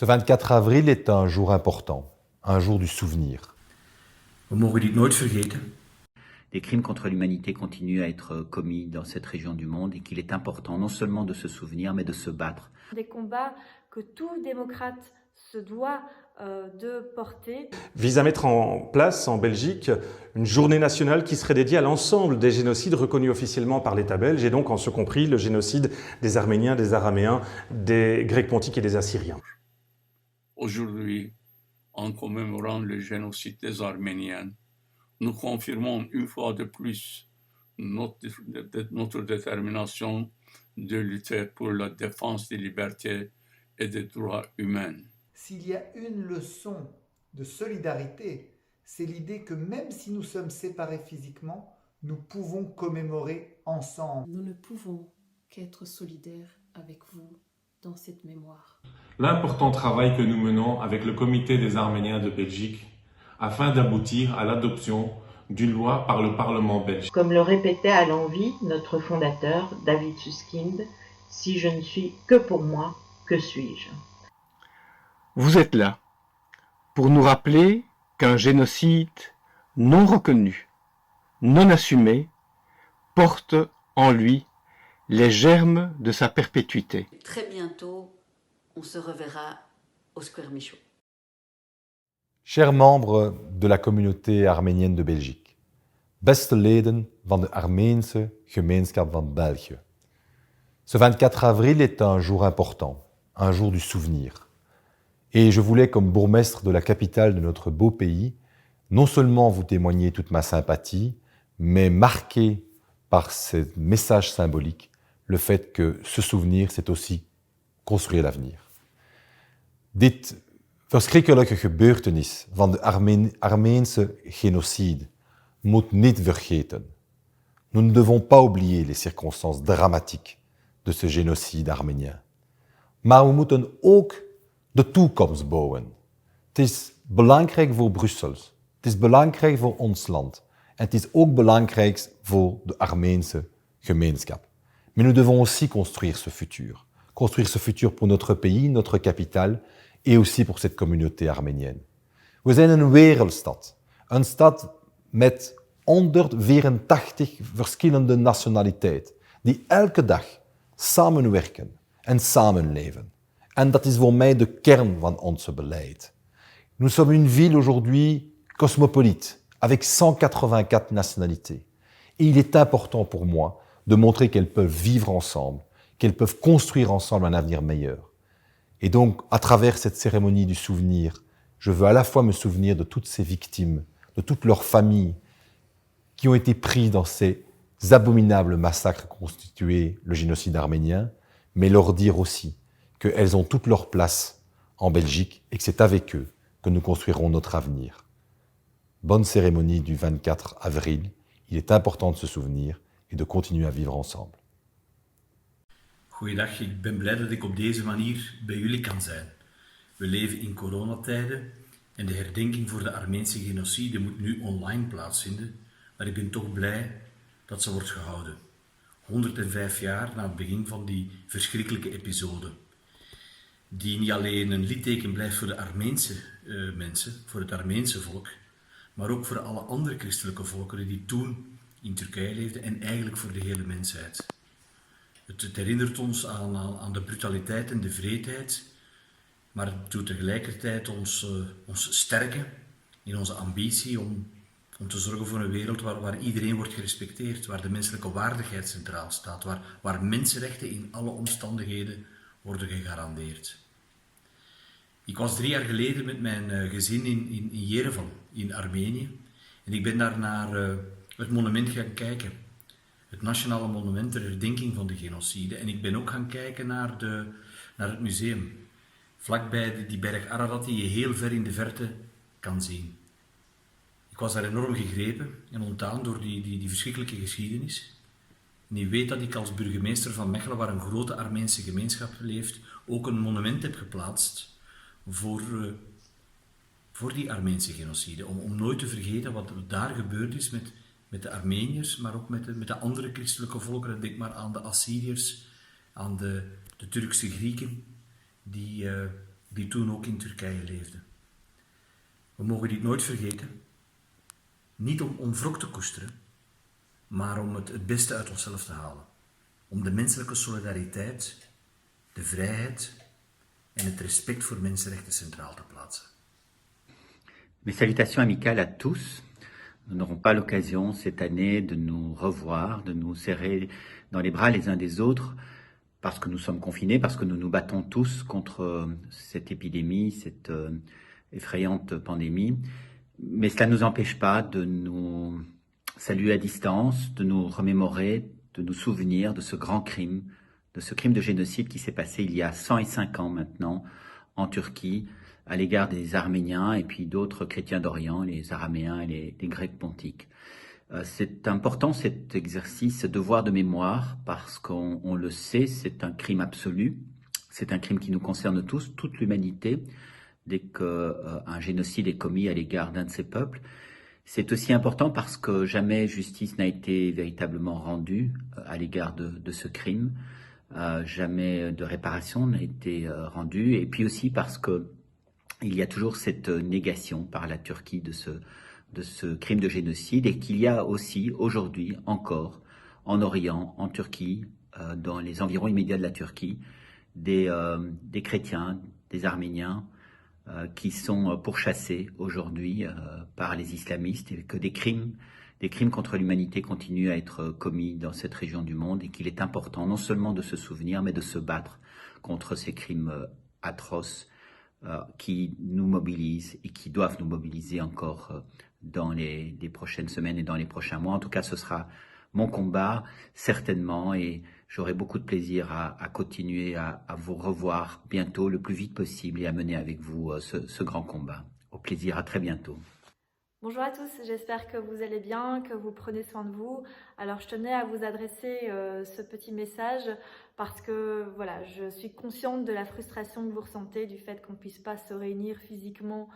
Ce 24 avril est un jour important, un jour du souvenir. We mogen dit nooit vergeten. Des crimes contre l'humanité continuent à être commis dans cette région du monde et qu'il est important non seulement de se souvenir, mais de se battre. Des combats que tout démocrate se doit de porter. Vise à mettre en place en Belgique une journée nationale qui serait dédiée à l'ensemble des génocides reconnus officiellement par l'État belge et donc en ce compris le génocide des Arméniens, des Araméens, des Grecs pontiques et des Assyriens. Aujourd'hui, en commémorant le génocide des Arméniens, nous confirmons une fois de plus notre détermination de lutter pour la défense des libertés et des droits humains. S'il y a une leçon de solidarité, c'est l'idée que même si nous sommes séparés physiquement, nous pouvons commémorer ensemble. Nous ne pouvons qu'être solidaires avec vous dans cette mémoire. L'important travail que nous menons avec le Comité des Arméniens de Belgique afin d'aboutir à l'adoption d'une loi par le Parlement belge. Comme le répétait à l'envi notre fondateur, David Susskind, « Si je ne suis que pour moi, que suis-je » Vous êtes là pour nous rappeler qu'un génocide non reconnu, non assumé, porte en lui les germes de sa perpétuité. Très bientôt, on se reverra au Square Michaud. Chers membres de la communauté arménienne de Belgique, beste leden van de Armeense gemeenschap van België. Ce 24 avril est un jour important, un jour du souvenir. Et je voulais, comme bourgmestre de la capitale de notre beau pays, non seulement vous témoigner toute ma sympathie, mais marquer par ce message symbolique le fait que ce souvenir, c'est aussi construire l'avenir. Dit verschrikkelijke gebeurtenis van de Armeense génocide moet niet vergeten. Nous ne devons pas oublier les circonstances dramatiques de ce génocide arménien. Maar we moeten ook de toekomst bouwen. Het is belangrijk voor Brussel. Het is belangrijk voor ons land. En het is ook belangrijk voor de Armeense gemeenschap. Mais nous devons aussi construire ce futur. Construire ce futur pour notre pays, notre capitale, et aussi pour cette communauté arménienne. We zijn een wereldstad. Een stad met 184 verschillende nationaliteiten, die elke dag samenwerken en samenleven. En dat is voor mij de kern van onze beleid. Nous sommes une ville aujourd'hui cosmopolite, avec 184 nationalités. Et il est important pour moi de montrer qu'elles peuvent vivre ensemble, qu'elles peuvent construire ensemble un avenir meilleur. Et donc, à travers cette cérémonie du souvenir, je veux à la fois me souvenir de toutes ces victimes, de toutes leurs familles qui ont été prises dans ces abominables massacres constitués le génocide arménien, mais leur dire aussi qu'elles ont toute leur place en Belgique et que c'est avec eux que nous construirons notre avenir. Bonne cérémonie du 24 avril. Il est important de se souvenir et de continuer à vivre ensemble. Goeiedag, ik ben blij dat ik op deze manier bij jullie kan zijn. We leven in coronatijden en de herdenking voor de Armeense genocide moet nu online plaatsvinden, maar ik ben toch blij dat ze wordt gehouden. 105 jaar na het begin van die verschrikkelijke episode, die niet alleen een litteken blijft voor de Armeense mensen, voor het Armeense volk, maar ook voor alle andere christelijke volkeren die toen in Turkije leefden en eigenlijk voor de hele mensheid. Het herinnert ons aan de brutaliteit en de wreedheid, maar het doet tegelijkertijd ons sterken in onze ambitie om te zorgen voor een wereld waar iedereen wordt gerespecteerd, waar de menselijke waardigheid centraal staat, waar mensenrechten in alle omstandigheden worden gegarandeerd. Ik was 3 jaar geleden met mijn gezin in Yerevan, in Armenië, en ik ben daar naar het monument gaan kijken. Het nationale monument ter herdenking van de genocide. En ik ben ook gaan kijken naar het museum. Vlakbij die berg Ararat die je heel ver in de verte kan zien. Ik was daar enorm gegrepen en ontdaan door die verschrikkelijke geschiedenis. En je weet dat ik als burgemeester van Mechelen, waar een grote Armeense gemeenschap leeft, ook een monument heb geplaatst voor die Armeense genocide. Om nooit te vergeten wat daar gebeurd is met de Armeniërs, maar ook met de andere christelijke volkeren. Denk maar aan de Assyriërs, aan de Turkse Grieken, die die toen ook in Turkije leefden. We mogen dit nooit vergeten, niet om wrok te koesteren, maar om het beste uit onszelf te halen. Om de menselijke solidariteit, de vrijheid en het respect voor mensenrechten centraal te plaatsen. Mes salutations amicales à tous. Nous n'aurons pas l'occasion cette année de nous revoir, de nous serrer dans les bras les uns des autres, parce que nous sommes confinés, parce que nous nous battons tous contre cette épidémie, cette effrayante pandémie. Mais cela ne nous empêche pas de nous saluer à distance, de nous remémorer, de nous souvenir de ce grand crime, de ce crime de génocide qui s'est passé il y a 105 ans maintenant en Turquie, à l'égard des Arméniens et puis d'autres chrétiens d'Orient, les Araméens et les Grecs pontiques. C'est important cet exercice, ce devoir de mémoire, parce qu'on le sait, c'est un crime absolu, c'est un crime qui nous concerne tous, toute l'humanité, dès qu'un génocide est commis à l'égard d'un de ces peuples. C'est aussi important parce que jamais justice n'a été véritablement rendue à l'égard de ce crime, jamais de réparation n'a été rendue, et puis aussi parce que il y a toujours cette négation par la Turquie de ce crime de génocide, et qu'il y a aussi aujourd'hui encore en Orient, en Turquie, dans les environs immédiats de la Turquie, des chrétiens, des Arméniens qui sont pourchassés aujourd'hui par les islamistes, et que des crimes contre l'humanité continuent à être commis dans cette région du monde, et qu'il est important non seulement de se souvenir, mais de se battre contre ces crimes atroces qui nous mobilisent et qui doivent nous mobiliser encore dans les prochaines semaines et dans les prochains mois. En tout cas, ce sera mon combat, certainement, et j'aurai beaucoup de plaisir à continuer à vous revoir bientôt, le plus vite possible, et à mener avec vous ce grand combat. Au plaisir, à très bientôt. Bonjour à tous, j'espère que vous allez bien, que vous prenez soin de vous. Alors je tenais à vous adresser ce petit message parce que voilà, je suis consciente de la frustration que vous ressentez du fait qu'on ne puisse pas se réunir physiquement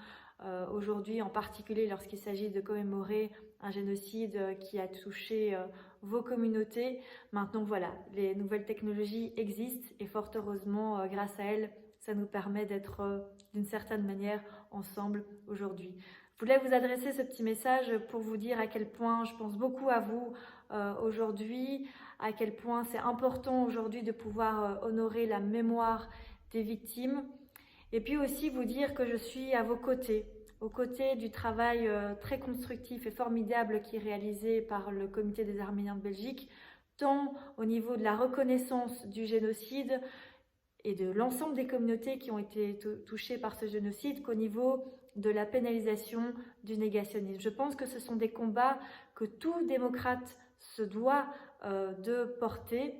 aujourd'hui, en particulier lorsqu'il s'agit de commémorer un génocide qui a touché vos communautés. Maintenant voilà, les nouvelles technologies existent et fort heureusement, grâce à elles, ça nous permet d'être d'une certaine manière ensemble aujourd'hui. Je voulais vous adresser ce petit message pour vous dire à quel point je pense beaucoup à vous aujourd'hui, à quel point c'est important aujourd'hui de pouvoir honorer la mémoire des victimes, et puis aussi vous dire que je suis à vos côtés, aux côtés du travail très constructif et formidable qui est réalisé par le Comité des Arméniens de Belgique, tant au niveau de la reconnaissance du génocide et de l'ensemble des communautés qui ont été touchées par ce génocide, qu'au niveau de la pénalisation du négationnisme. Je pense que ce sont des combats que tout démocrate se doit de porter,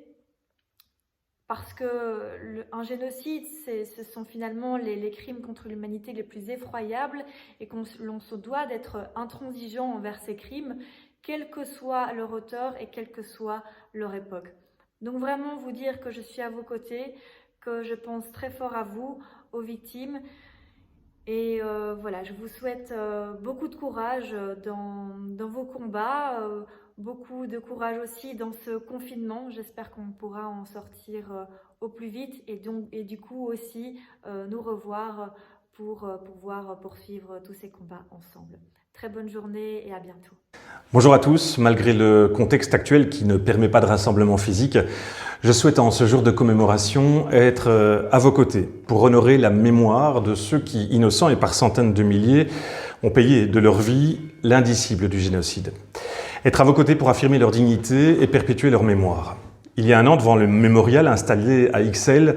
parce que un génocide, ce sont finalement les crimes contre l'humanité les plus effroyables, et l'on se doit d'être intransigeant envers ces crimes, quel que soit leur auteur et quelle que soit leur époque. Donc vraiment vous dire que je suis à vos côtés, que je pense très fort à vous, aux victimes. Et voilà, je vous souhaite beaucoup de courage dans vos combats, beaucoup de courage aussi dans ce confinement. J'espère qu'on pourra en sortir au plus vite, et du coup aussi nous revoir pour pouvoir poursuivre tous ces combats ensemble. Très bonne journée et à bientôt. Bonjour à tous. Malgré le contexte actuel qui ne permet pas de rassemblement physique, je souhaite en ce jour de commémoration être à vos côtés pour honorer la mémoire de ceux qui, innocents et par centaines de milliers, ont payé de leur vie l'indicible du génocide. Être à vos côtés pour affirmer leur dignité et perpétuer leur mémoire. Il y a un an, devant le mémorial installé à Ixelles,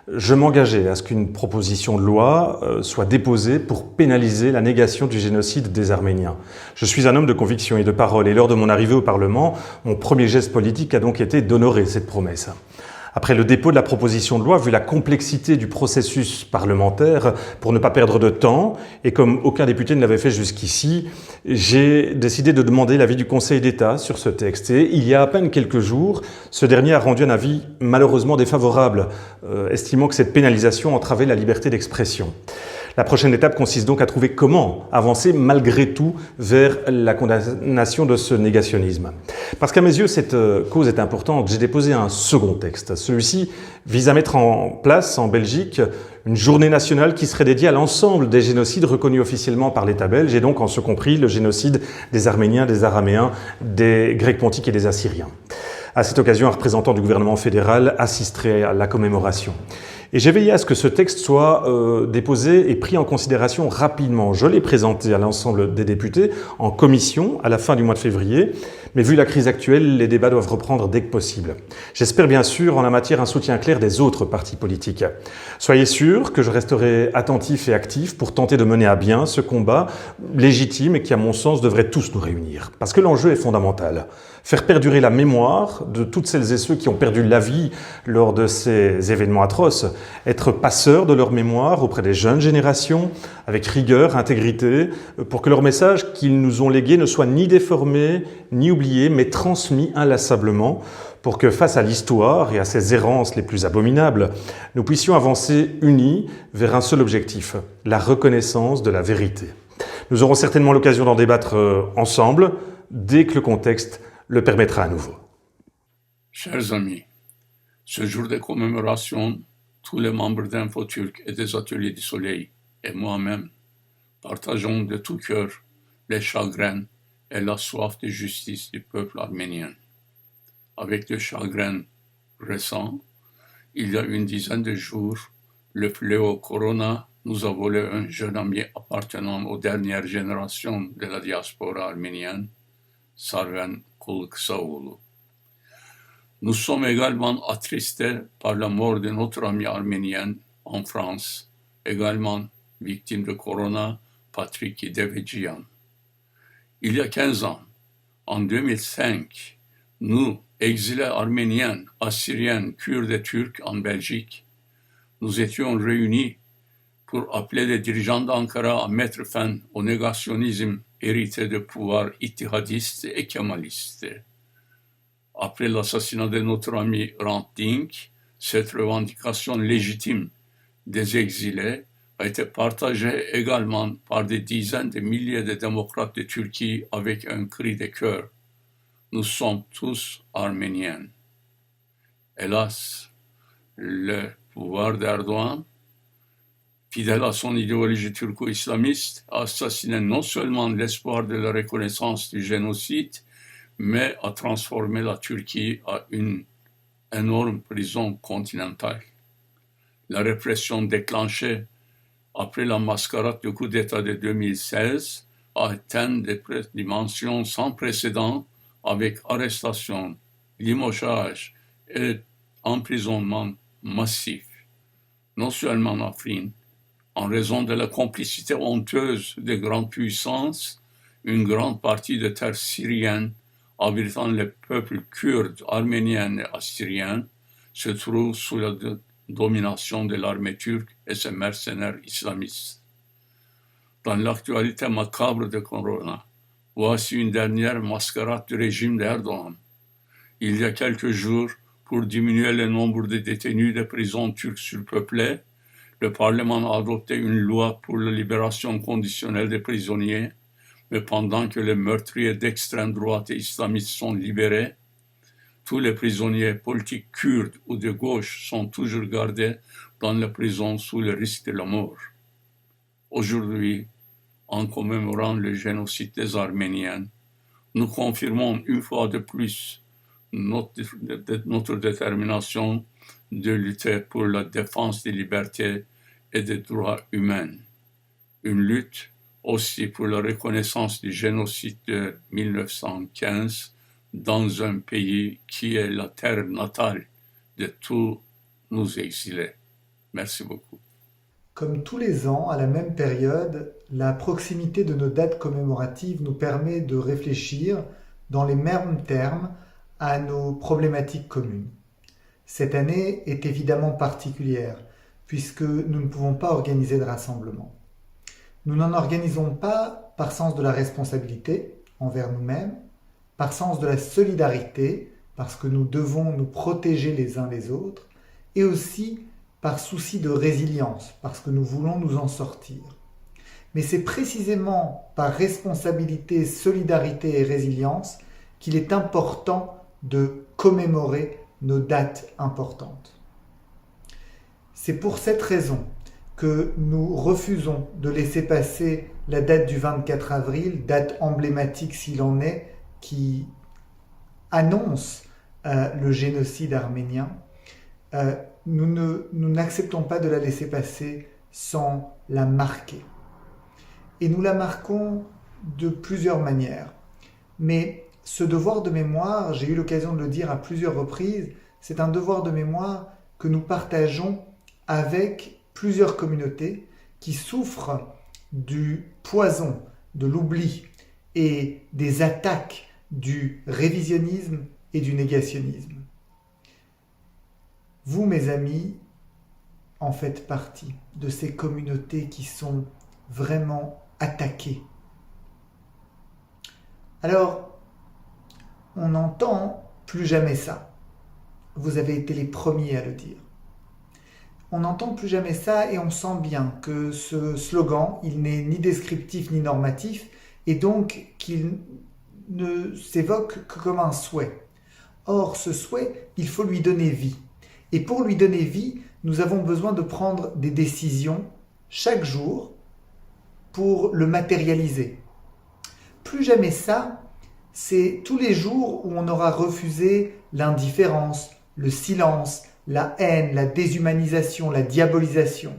je m'engageais à ce qu'une proposition de loi soit déposée pour pénaliser la négation du génocide des Arméniens. Je suis un homme de conviction et de parole, et lors de mon arrivée au Parlement, mon premier geste politique a donc été d'honorer cette promesse. Après le dépôt de la proposition de loi, vu la complexité du processus parlementaire, pour ne pas perdre de temps, et comme aucun député ne l'avait fait jusqu'ici, j'ai décidé de demander l'avis du Conseil d'État sur ce texte. Et il y a à peine quelques jours, ce dernier a rendu un avis malheureusement défavorable, estimant que cette pénalisation entravait la liberté d'expression. La prochaine étape consiste donc à trouver comment avancer malgré tout vers la condamnation de ce négationnisme. Parce qu'à mes yeux, cette cause est importante, j'ai déposé un second texte. Celui-ci vise à mettre en place en Belgique une journée nationale qui serait dédiée à l'ensemble des génocides reconnus officiellement par l'État belge, et donc en ce compris le génocide des Arméniens, des Araméens, des Grecs pontiques et des Assyriens. À cette occasion, un représentant du gouvernement fédéral assisterait à la commémoration. Et j'ai veillé à ce que ce texte soit déposé et pris en considération rapidement. Je l'ai présenté à l'ensemble des députés en commission à la fin du mois de février, mais vu la crise actuelle, les débats doivent reprendre dès que possible. J'espère bien sûr en la matière un soutien clair des autres partis politiques. Soyez sûrs que je resterai attentif et actif pour tenter de mener à bien ce combat légitime et qui, à mon sens, devrait tous nous réunir. Parce que l'enjeu est fondamental. Faire perdurer la mémoire de toutes celles et ceux qui ont perdu la vie lors de ces événements atroces, être passeurs de leur mémoire auprès des jeunes générations, avec rigueur, intégrité, pour que leur message qu'ils nous ont légué ne soit ni déformé, ni oublié, mais transmis inlassablement, pour que face à l'histoire et à ses errances les plus abominables, nous puissions avancer unis vers un seul objectif, la reconnaissance de la vérité. Nous aurons certainement l'occasion d'en débattre ensemble, dès que le contexte le permettra à nouveau. Chers amis, ce jour de commémoration, tous les membres d'Info Turc et des Ateliers du Soleil et moi-même partageons de tout cœur les chagrins et la soif de justice du peuple arménien. Avec le chagrin récent, il y a une dizaine de jours, le fléau Corona nous a volé un jeune ami appartenant aux dernières générations de la diaspora arménienne, Sarven Kulksaoğlu. Nous sommes également attristés par la mort de notre ami arménien en France, également victime de Corona, Patrick Devedjian. Il y a 15 ans, en 2005, nous, exilés arméniens, assyriens, kurdes et turcs en Belgique, nous étions réunis pour appeler les dirigeants d'Ankara à mettre fin au négationnisme hérité de pouvoirs ittihadistes et kémalistes. Après l'assassinat de notre ami Hrant Dink, cette revendication légitime des exilés a été partagée également par des dizaines de milliers de démocrates de Turquie avec un cri de cœur. Nous sommes tous arméniens. Hélas, le pouvoir d'Erdogan, fidèle à son idéologie turco-islamiste, a assassiné non seulement l'espoir de la reconnaissance du génocide, mais a transformé la Turquie en une énorme prison continentale. La répression déclenchée après la mascarade du coup d'État de 2016 a atteint des dimensions sans précédent avec arrestation, limogeage et emprisonnement massif. Non seulement en Afrin, en raison de la complicité honteuse des grandes puissances, une grande partie des terres syriennes abritant les peuples kurdes, arméniens et assyriens se trouve sous la domination de l'armée turque et ses mercenaires islamistes. Dans l'actualité macabre de Corona, voici une dernière mascarade du régime d'Erdogan. Il y a quelques jours, pour diminuer le nombre de détenus des prisons turques surpeuplées, le Parlement a adopté une loi pour la libération conditionnelle des prisonniers, mais pendant que les meurtriers d'extrême droite et islamistes sont libérés, tous les prisonniers politiques kurdes ou de gauche sont toujours gardés dans les prisons sous le risque de la mort. Aujourd'hui, en commémorant le génocide des Arméniens, nous confirmons une fois de plus notre détermination de lutter pour la défense des libertés et des droits humains. Une lutte aussi pour la reconnaissance du génocide de 1915 dans un pays qui est la terre natale de tous nos exilés. Merci beaucoup. Comme tous les ans, à la même période, la proximité de nos dates commémoratives nous permet de réfléchir dans les mêmes termes à nos problématiques communes. Cette année est évidemment particulière, puisque nous ne pouvons pas organiser de rassemblement. Nous n'en organisons pas par sens de la responsabilité envers nous-mêmes, par sens de la solidarité, parce que nous devons nous protéger les uns les autres, et aussi par souci de résilience, parce que nous voulons nous en sortir. Mais c'est précisément par responsabilité, solidarité et résilience qu'il est important de commémorer nos dates importantes. C'est pour cette raison que nous refusons de laisser passer la date du 24 avril, date emblématique s'il en est, qui annonce le génocide arménien. Nous n'acceptons pas de la laisser passer sans la marquer. Et nous la marquons de plusieurs manières. Mais ce devoir de mémoire, j'ai eu l'occasion de le dire à plusieurs reprises, c'est un devoir de mémoire que nous partageons avec plusieurs communautés qui souffrent du poison, de l'oubli et des attaques du révisionnisme et du négationnisme. Vous, mes amis, en faites partie de ces communautés qui sont vraiment attaquées. Alors, on n'entend plus jamais ça. Vous avez été les premiers à le dire. On n'entend plus jamais ça et on sent bien que ce slogan, il n'est ni descriptif ni normatif et donc qu'il ne s'évoque que comme un souhait. Or, ce souhait, il faut lui donner vie. Et pour lui donner vie, nous avons besoin de prendre des décisions chaque jour pour le matérialiser. Plus jamais ça, c'est tous les jours où on aura refusé l'indifférence, le silence, la haine, la déshumanisation, la diabolisation.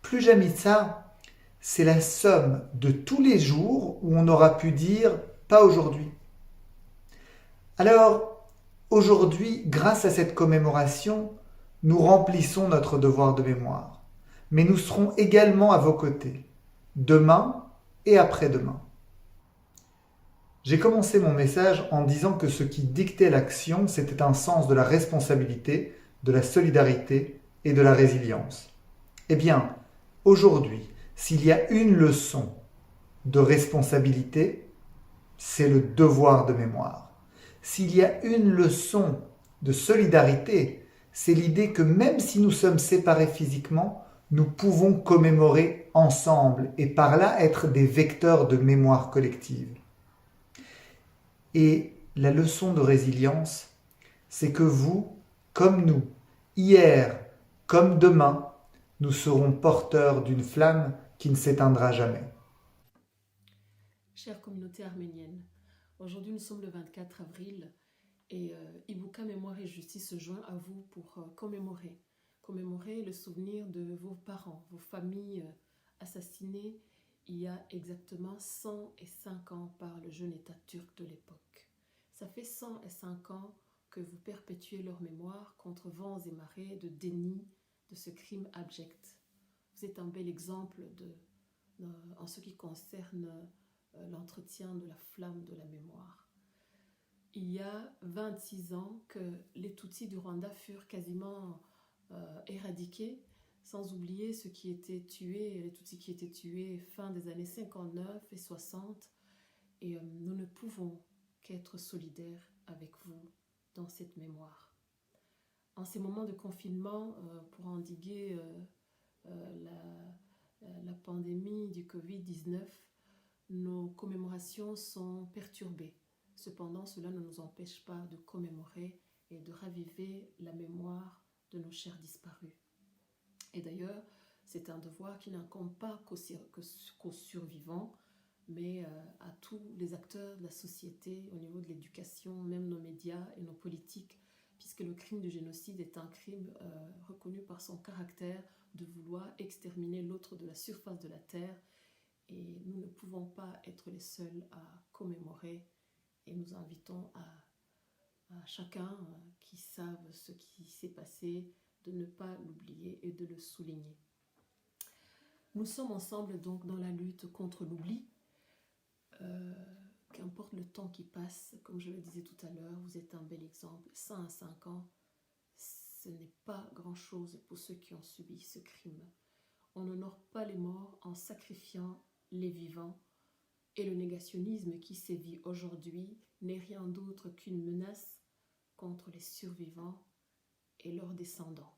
Plus jamais ça, c'est la somme de tous les jours où on aura pu dire « pas aujourd'hui ». Alors, aujourd'hui, grâce à cette commémoration, nous remplissons notre devoir de mémoire. Mais nous serons également à vos côtés, demain et après-demain. J'ai commencé mon message en disant que ce qui dictait l'action, c'était un sens de la responsabilité, de la solidarité et de la résilience. Eh bien, aujourd'hui, s'il y a une leçon de responsabilité, c'est le devoir de mémoire. S'il y a une leçon de solidarité, c'est l'idée que même si nous sommes séparés physiquement, nous pouvons commémorer ensemble et par là être des vecteurs de mémoire collective. Et la leçon de résilience, c'est que vous, comme nous, hier comme demain, nous serons porteurs d'une flamme qui ne s'éteindra jamais. Chère communauté arménienne, aujourd'hui nous sommes le 24 avril et Ibuka Mémoire et Justice se joint à vous pour commémorer le souvenir de vos parents, vos familles assassinées il y a exactement 105 ans par le jeune État turc de l'époque. Ça fait 105 ans que vous perpétuez leur mémoire contre vents et marées de déni de ce crime abject. Vous êtes un bel exemple en ce qui concerne l'entretien de la flamme de la mémoire. Il y a 26 ans que les Tutsis du Rwanda furent quasiment éradiqués, sans oublier ceux qui étaient tués, les Tutsis qui étaient tués fin des années 59 et 60. Et nous ne pouvons qu'être solidaires avec vous dans cette mémoire. En ces moments de confinement, pour endiguer la pandémie du Covid-19, nos commémorations sont perturbées. Cependant, cela ne nous empêche pas de commémorer et de raviver la mémoire de nos chers disparus. Et d'ailleurs, c'est un devoir qui n'incombe pas qu'aux survivants, mais à tous les acteurs de la société, au niveau de l'éducation, même nos médias et nos politiques, puisque le crime du génocide est un crime reconnu par son caractère de vouloir exterminer l'autre de la surface de la terre. Et nous ne pouvons pas être les seuls à commémorer. Et nous invitons à chacun qui savent ce qui s'est passé de ne pas l'oublier et de le souligner. Nous sommes ensemble donc dans la lutte contre l'oubli. Qu'importe le temps qui passe, comme je le disais tout à l'heure, vous êtes un bel exemple. 105 ans, ce n'est pas grand-chose pour ceux qui ont subi ce crime. On n'honore pas les morts en sacrifiant les vivants. Et le négationnisme qui sévit aujourd'hui n'est rien d'autre qu'une menace contre les survivants et leurs descendants.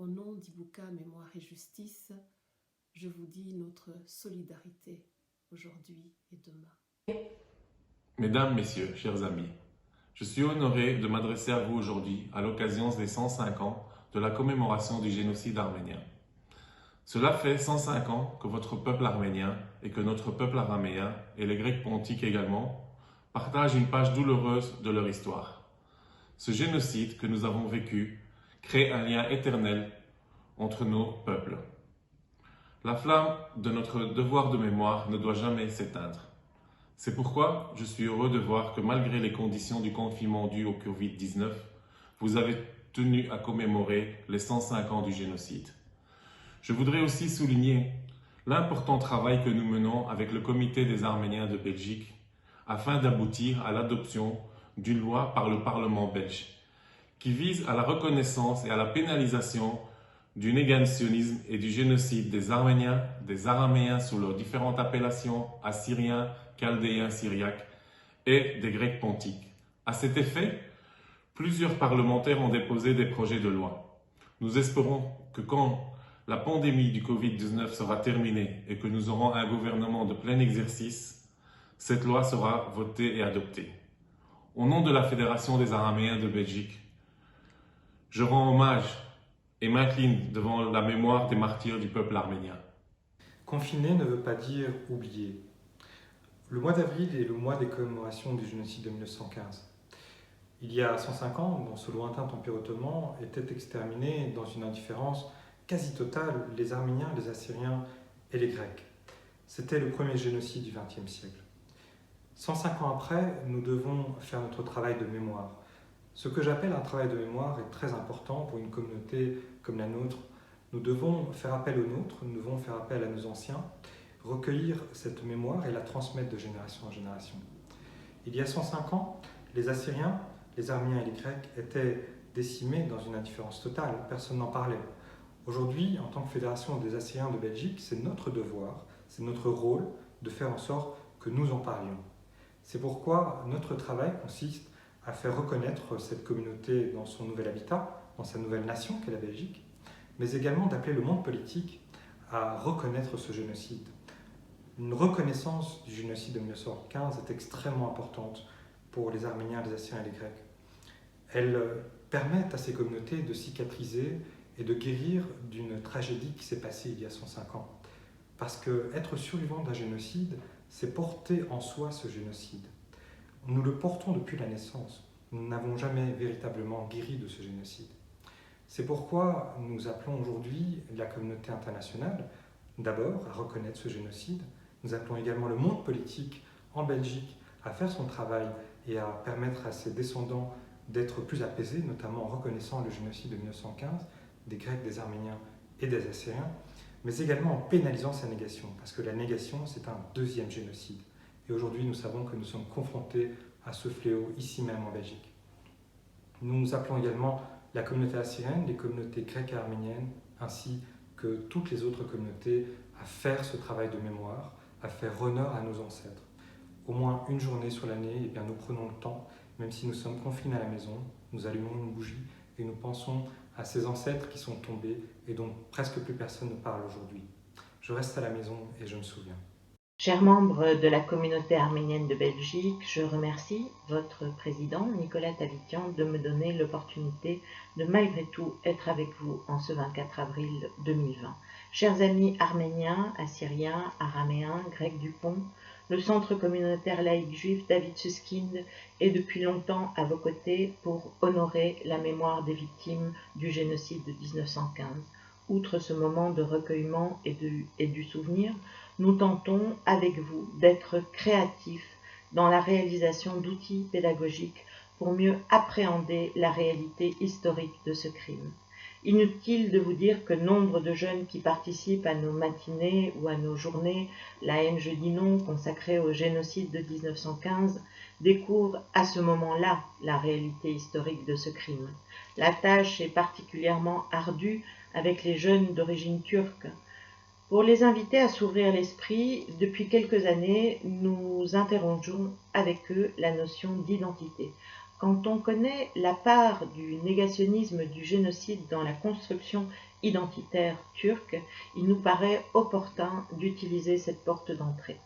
au nom d'Ibuka Mémoire et Justice, je vous dis notre solidarité aujourd'hui et demain. Mesdames, Messieurs, chers amis, je suis honoré de m'adresser à vous aujourd'hui à l'occasion des 105 ans de la commémoration du génocide arménien. Cela fait 105 ans que votre peuple arménien et que notre peuple araméen, et les Grecs pontiques également, partagent une page douloureuse de leur histoire. Ce génocide que nous avons vécu crée un lien éternel entre nos peuples. La flamme de notre devoir de mémoire ne doit jamais s'éteindre. C'est pourquoi je suis heureux de voir que malgré les conditions du confinement dû au Covid-19, vous avez tenu à commémorer les 105 ans du génocide. Je voudrais aussi souligner l'important travail que nous menons avec le Comité des Arméniens de Belgique afin d'aboutir à l'adoption d'une loi par le Parlement belge qui vise à la reconnaissance et à la pénalisation du négationnisme et du génocide des Arméniens, des Araméens sous leurs différentes appellations, Assyriens, Chaldéens, Syriaques et des Grecs pontiques. À cet effet, plusieurs parlementaires ont déposé des projets de loi. Nous espérons que quand la pandémie du Covid-19 sera terminée et que nous aurons un gouvernement de plein exercice, cette loi sera votée et adoptée. Au nom de la Fédération des Araméens de Belgique, je rends hommage et m'incline devant la mémoire des martyrs du peuple arménien. Confiner ne veut pas dire oublier. Le mois d'avril est le mois des commémorations du génocide de 1915. Il y a 105 ans, dans ce lointain empire ottoman, étaient exterminés dans une indifférence quasi totale les Arméniens, les Assyriens et les Grecs. C'était le premier génocide du XXe siècle. 105 ans après, nous devons faire notre travail de mémoire. Ce que j'appelle un travail de mémoire est très important pour une communauté comme la nôtre. Nous devons faire appel aux nôtres, nous devons faire appel à nos anciens, recueillir cette mémoire et la transmettre de génération en génération. Il y a 105 ans, les Assyriens, les Arméniens et les Grecs étaient décimés dans une indifférence totale, personne n'en parlait. Aujourd'hui, en tant que Fédération des Assyriens de Belgique, c'est notre devoir, c'est notre rôle de faire en sorte que nous en parlions. C'est pourquoi notre travail consiste à faire reconnaître cette communauté dans son nouvel habitat, dans sa nouvelle nation qu'est la Belgique, mais également d'appeler le monde politique à reconnaître ce génocide. Une reconnaissance du génocide de 1915 est extrêmement importante pour les Arméniens, les Assyriens et les Grecs. Elle permet à ces communautés de cicatriser et de guérir d'une tragédie qui s'est passée il y a 105 ans. Parce qu'être survivant d'un génocide, c'est porter en soi ce génocide. Nous le portons depuis la naissance. Nous n'avons jamais véritablement guéri de ce génocide. C'est pourquoi nous appelons aujourd'hui la communauté internationale, d'abord, à reconnaître ce génocide. Nous appelons également le monde politique en Belgique à faire son travail et à permettre à ses descendants d'être plus apaisés, notamment en reconnaissant le génocide de 1915, des Grecs, des Arméniens et des Assyriens, mais également en pénalisant sa négation, parce que la négation, c'est un deuxième génocide. Et aujourd'hui, nous savons que nous sommes confrontés à ce fléau ici même en Belgique. Nous appelons également la communauté assyrienne, les communautés grecques et arméniennes, ainsi que toutes les autres communautés, à faire ce travail de mémoire, à faire honneur à nos ancêtres. Au moins une journée sur l'année, eh bien, nous prenons le temps, même si nous sommes confinés à la maison, nous allumons une bougie et nous pensons à ces ancêtres qui sont tombés et dont presque plus personne ne parle aujourd'hui. Je reste à la maison et je me souviens. Chers membres de la communauté arménienne de Belgique, je remercie votre président Nicolas Tavitian de me donner l'opportunité de malgré tout être avec vous en ce 24 avril 2020. Chers amis arméniens, assyriens, araméens, grecs du Pont, le centre communautaire laïque juif David Susskind est depuis longtemps à vos côtés pour honorer la mémoire des victimes du génocide de 1915. Outre ce moment de recueillement et du souvenir, nous tentons avec vous d'être créatifs dans la réalisation d'outils pédagogiques pour mieux appréhender la réalité historique de ce crime. Inutile de vous dire que nombre de jeunes qui participent à nos matinées ou à nos journées, la haine je dis non, consacrées au génocide de 1915, découvrent à ce moment-là la réalité historique de ce crime. La tâche est particulièrement ardue avec les jeunes d'origine turque. Pour les inviter à s'ouvrir l'esprit, depuis quelques années, nous interrogeons avec eux la notion d'identité. Quand on connaît la part du négationnisme du génocide dans la construction identitaire turque, il nous paraît opportun d'utiliser cette porte d'entrée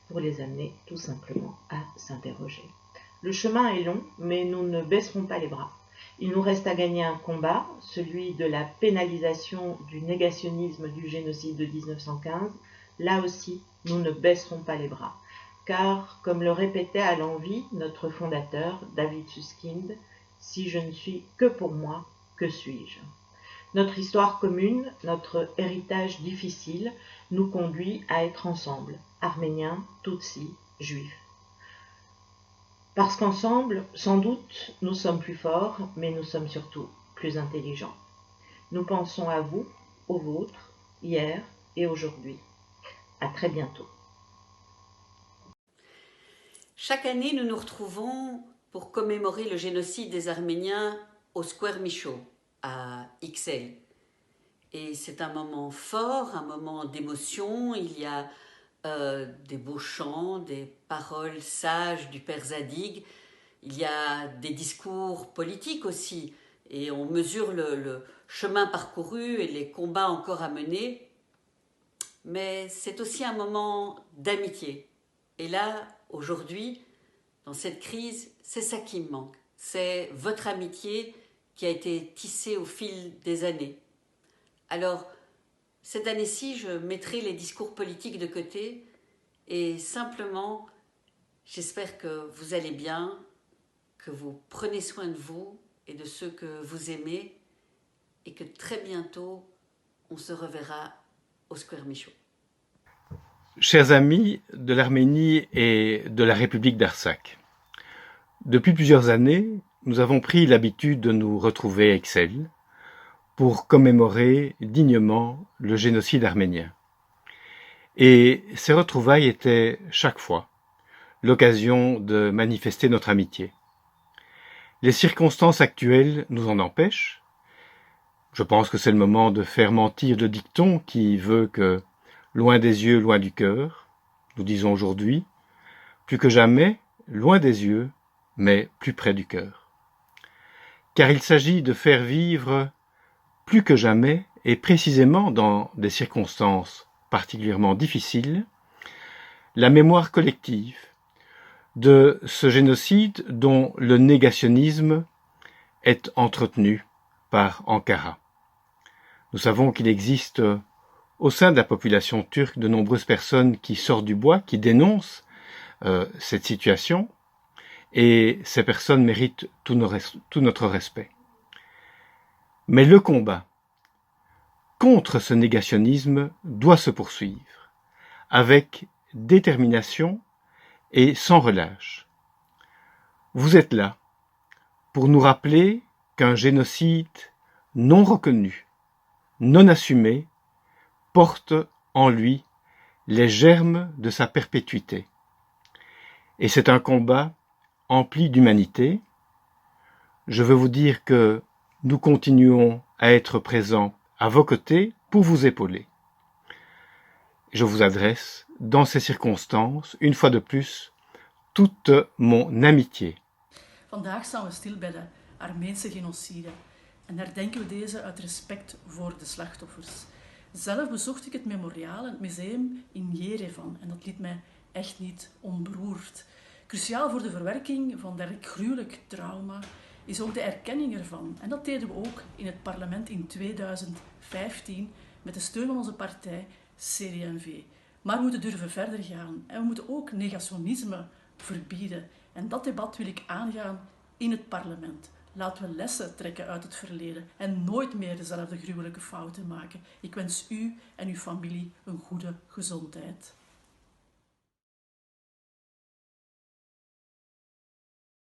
pour les amener tout simplement à s'interroger. Le chemin est long, mais nous ne baisserons pas les bras. Il nous reste à gagner un combat, celui de la pénalisation du négationnisme du génocide de 1915. Là aussi, nous ne baisserons pas les bras. Car, comme le répétait à l'envi notre fondateur, David Susskind, « Si je ne suis que pour moi, que suis-je » Notre histoire commune, notre héritage difficile, nous conduit à être ensemble, Arméniens, Tutsis, Juifs. Parce qu'ensemble, sans doute, nous sommes plus forts, mais nous sommes surtout plus intelligents. Nous pensons à vous, aux vôtres, hier et aujourd'hui. À très bientôt. Chaque année, nous nous retrouvons pour commémorer le génocide des Arméniens au Square Michaud, à Ixelles. Et c'est un moment fort, un moment d'émotion. Il y a des beaux chants, des paroles sages du père Zadig. Il y a des discours politiques aussi. Et on mesure le chemin parcouru et les combats encore à mener. Mais c'est aussi un moment d'amitié. Et là, aujourd'hui, dans cette crise, c'est ça qui me manque. C'est votre amitié qui a été tissée au fil des années. Alors, cette année-ci, je mettrai les discours politiques de côté et simplement, j'espère que vous allez bien, que vous prenez soin de vous et de ceux que vous aimez et que très bientôt, on se reverra au Square Michaud. Chers amis de l'Arménie et de la République d'Artsakh, depuis plusieurs années, nous avons pris l'habitude de nous retrouver à Ixelles pour commémorer dignement le génocide arménien. Et ces retrouvailles étaient chaque fois l'occasion de manifester notre amitié. Les circonstances actuelles nous en empêchent. Je pense que c'est le moment de faire mentir le dicton qui veut que loin des yeux, loin du cœur, nous disons aujourd'hui, plus que jamais, loin des yeux, mais plus près du cœur. Car il s'agit de faire vivre plus que jamais, et précisément dans des circonstances particulièrement difficiles, la mémoire collective de ce génocide dont le négationnisme est entretenu par Ankara. Nous savons qu'il existe au sein de la population turque de nombreuses personnes qui sortent du bois, qui dénoncent cette situation, et ces personnes méritent tout notre respect. Mais le combat contre ce négationnisme doit se poursuivre, avec détermination et sans relâche. Vous êtes là pour nous rappeler qu'un génocide non reconnu, non assumé, porte en lui les germes de sa perpétuité. Et c'est un combat empli d'humanité. Je veux vous dire que nous continuons à être présents à vos côtés pour vous épauler. Je vous adresse, dans ces circonstances, une fois de plus, toute mon amitié. Vandaag staan we stil bij de Armeense genocide en herdenken we deze uit respect voor de slachtoffers. Zelf bezocht ik het memoriaal en het museum in Yerevan en dat liet mij echt niet onberoerd. Cruciaal voor de verwerking van dergelijk gruwelijk trauma is ook de erkenning ervan. En dat deden we ook in het parlement in 2015 met de steun van onze partij CD&V. Maar we moeten durven verder gaan en we moeten ook negationisme verbieden. En dat debat wil ik aangaan in het parlement. Laten we lessen trekken uit het verleden en nooit meer dezelfde gruwelijke fouten maken. Ik wens u en uw familie een goede gezondheid.